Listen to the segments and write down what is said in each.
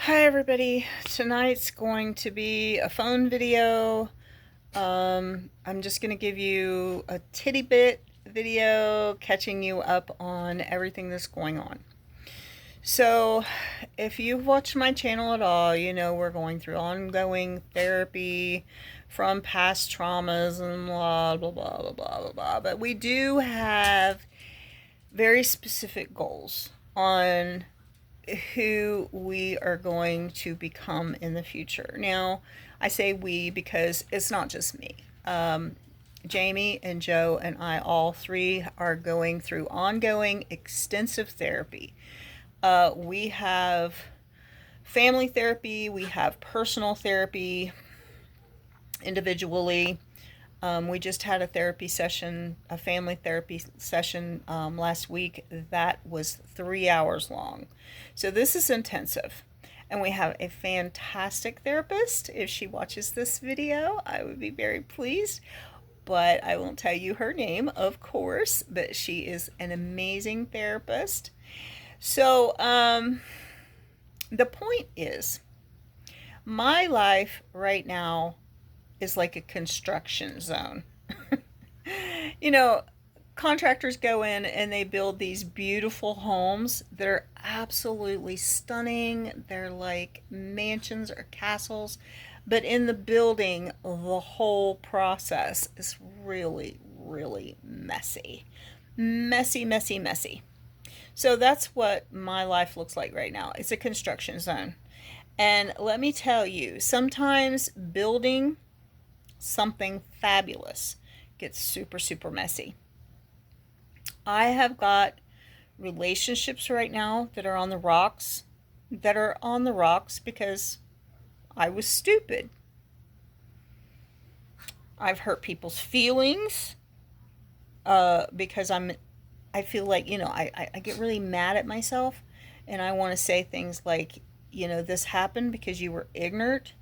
Hi everybody, tonight's going to be a phone video. I'm just going to give you a titty bit video catching you up on everything that's going on. So if you've watched my channel at all, you know we're going through ongoing therapy from past traumas and blah blah blah blah blah blah blah. But we do have very specific goals on who we are going to become in the future. Now, I say we because it's not just me. Jamie and Joe and I, all three, are going through ongoing extensive therapy. We have family therapy, we have personal therapy individually. We just had a therapy session, a family therapy session last week that was 3 hours long. So this is intensive. And we have a fantastic therapist. If she watches this video, I would be very pleased. But I won't tell you her name, of course, but she is an amazing therapist. So the point is, my life right now is like a construction zone. You know, contractors go in and they build these beautiful homes that are absolutely stunning. They're like mansions or castles, but in the building, the whole process is really, really messy. Messy, messy, messy. So that's what my life looks like right now. It's a construction zone. And let me tell you, sometimes building something fabulous gets super, super messy. I have got relationships right now that are on the rocks, because I was stupid. I've hurt people's feelings because I feel like, I get really mad at myself and I want to say things like, this happened because you were ignorant,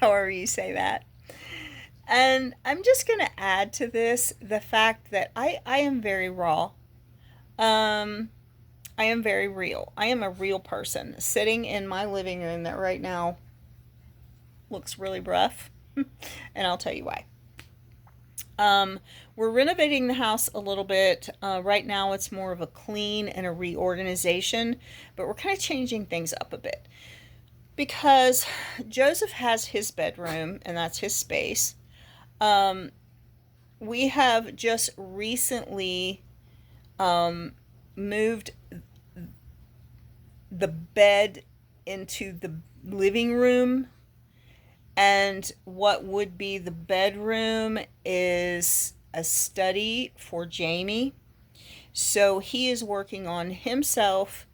however you say that. And I'm just going to add to this the fact that I am very raw. Um, I am very real. I am a real person sitting in my living room that right now looks really rough. And I'll tell you why. We're renovating the house a little bit. Right now it's more of a clean and a reorganization, but we're kind of changing things up a bit. Because Joseph has his bedroom, and that's his space. We have just recently moved the bed into the living room, and what would be the bedroom is a study for Jamie. So he is working on himself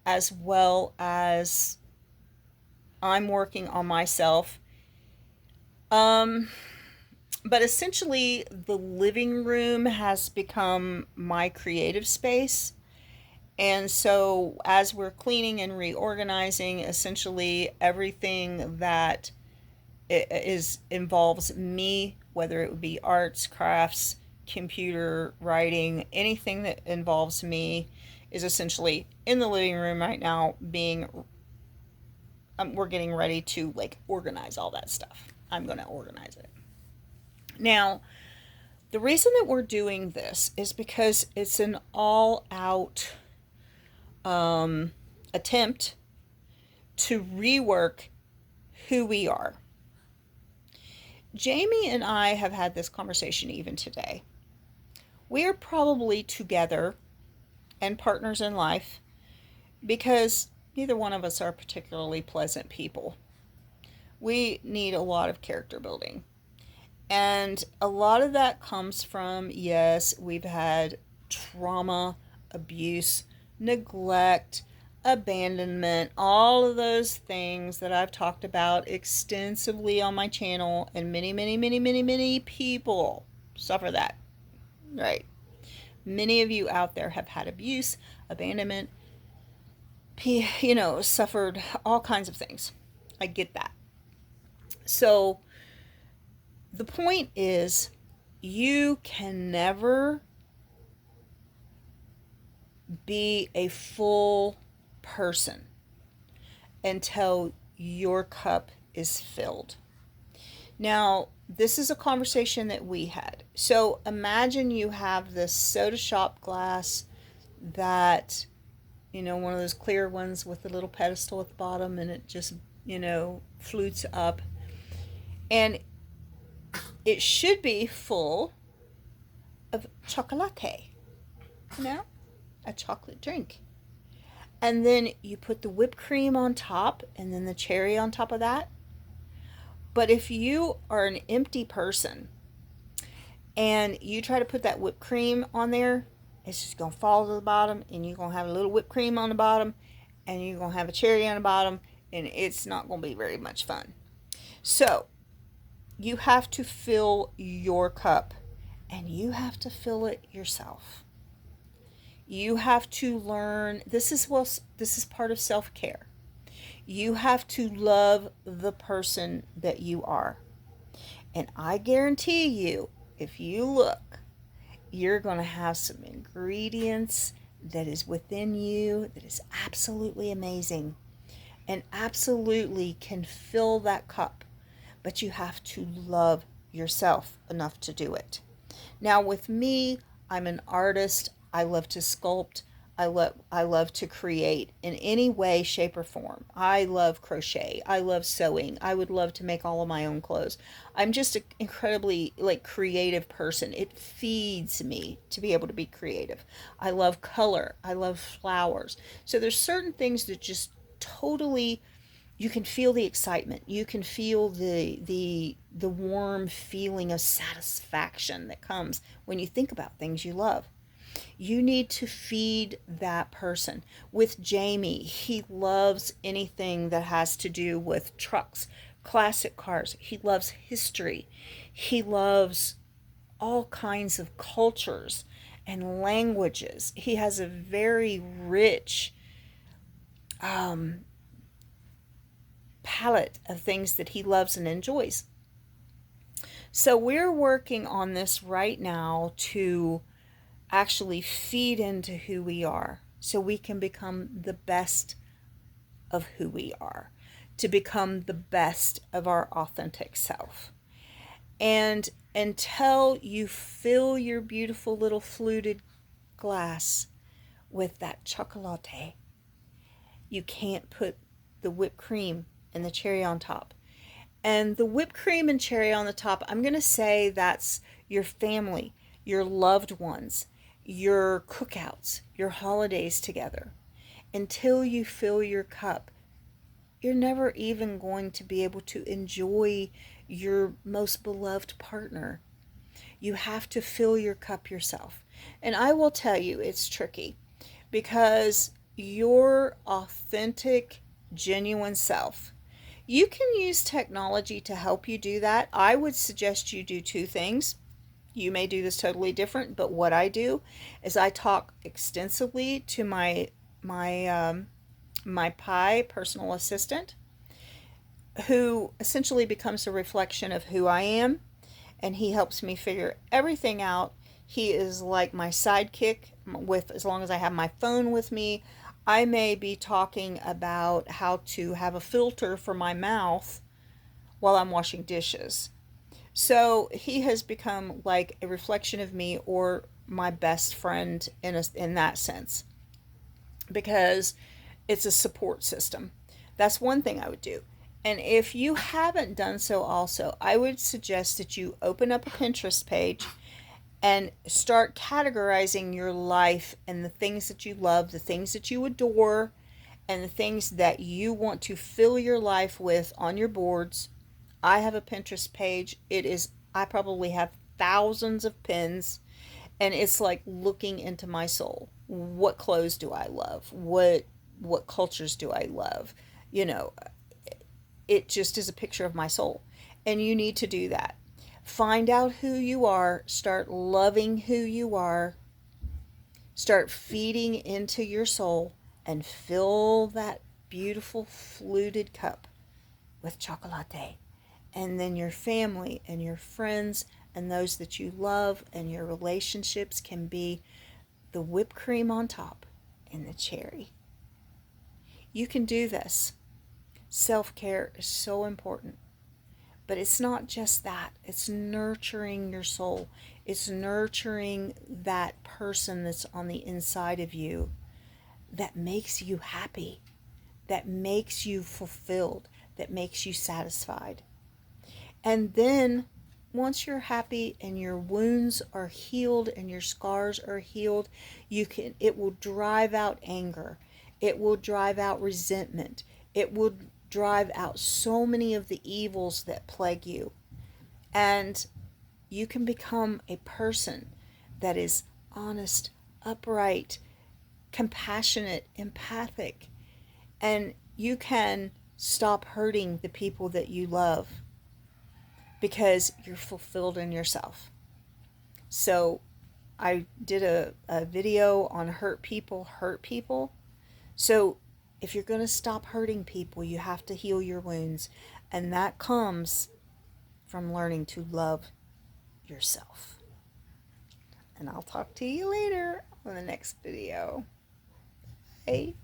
as well as I'm working on myself. But essentially, the living room has become my creative space. And so, as we're cleaning and reorganizing, essentially everything that involves me, whether it would be arts, crafts, computer, writing, anything that involves me, is essentially in the living room right now. We're getting ready to like organize all that stuff. I'm going to organize it. Now, the reason that we're doing this is because it's an all-out attempt to rework who we are. Jamie and I have had this conversation even today. We are probably together and partners in life because neither one of us are particularly pleasant people. We need a lot of character building. And a lot of that comes from, yes, we've had trauma, abuse, neglect, abandonment, all of those things that I've talked about extensively on my channel, and many, many, many, many, many people suffer that, right? Many of you out there have had abuse, abandonment, suffered all kinds of things. I get that. So the point is, you can never be a full person until your cup is filled. Now, this is a conversation that we had. So imagine you have this soda shop glass that, one of those clear ones with the little pedestal at the bottom, and it just, flutes up. And it should be full of chocolate, a chocolate drink. And then you put the whipped cream on top and then the cherry on top of that. But if you are an empty person and you try to put that whipped cream on there, it's just going to fall to the bottom, and you're going to have a little whipped cream on the bottom, and you're going to have a cherry on the bottom, and it's not going to be very much fun. So you have to fill your cup, and you have to fill it yourself. You have to learn, this is part of self-care. You have to love the person that you are. And I guarantee you, if you look, you're going to have some ingredients that is within you that is absolutely amazing and absolutely can fill that cup. But you have to love yourself enough to do it. Now, with me, I'm an artist. I love to sculpt. I love to create in any way, shape, or form. I love crochet. I love sewing. I would love to make all of my own clothes. I'm just an incredibly creative person. It feeds me to be able to be creative. I love color. I love flowers. So there's certain things that just totally, you can feel the excitement. You can feel the warm feeling of satisfaction that comes when you think about things you love. You need to feed that person. With Jamie, he loves anything that has to do with trucks, classic cars. He loves history. He loves all kinds of cultures and languages. He has a very rich palette of things that he loves and enjoys. So we're working on this right now to actually feed into who we are so we can become the best of who we are, to become the best of our authentic self. And until you fill your beautiful little fluted glass with that chocolate, you can't put the whipped cream and the cherry on top. And the whipped cream and cherry on the top, I'm going to say that's your family, your loved ones, your cookouts, your holidays together. Until you fill your cup, you're never even going to be able to enjoy your most beloved partner. You have to fill your cup yourself. And I will tell you, it's tricky because your authentic, genuine self, you can use technology to help you do that. I would suggest you do two things. You may do this totally different, but what I do is I talk extensively to my Pi personal assistant, who essentially becomes a reflection of who I am, and he helps me figure everything out. He is like my sidekick with, as long as I have my phone with me. I may be talking about how to have a filter for my mouth while I'm washing dishes. So he has become like a reflection of me, or my best friend in that sense, because it's a support system. That's one thing I would do. And if you haven't done so also, I would suggest that you open up a Pinterest page and start categorizing your life and the things that you love, the things that you adore, and the things that you want to fill your life with on your boards. I have a Pinterest page. I probably have thousands of pins, and it's like looking into my soul. What clothes do I love? What cultures do I love? It just is a picture of my soul. And you need to do that. Find out who you are, start loving who you are, start feeding into your soul, and fill that beautiful fluted cup with chocolate. And then your family and your friends and those that you love and your relationships can be the whipped cream on top. and the cherry. You can do this. Self-care is so important. But it's not just that. It's nurturing your soul. It's nurturing that person that's on the inside of you that makes you happy, that makes you fulfilled, that makes you satisfied. And then once you're happy and your wounds are healed and your scars are healed, it will drive out anger. It will drive out resentment. It will drive out so many of the evils that plague you. And you can become a person that is honest, upright, compassionate, empathic, and you can stop hurting the people that you love because you're fulfilled in yourself. So I did a video on hurt people hurt people. So if you're going to stop hurting people, you have to heal your wounds. And that comes from learning to love yourself. And I'll talk to you later on the next video. Bye.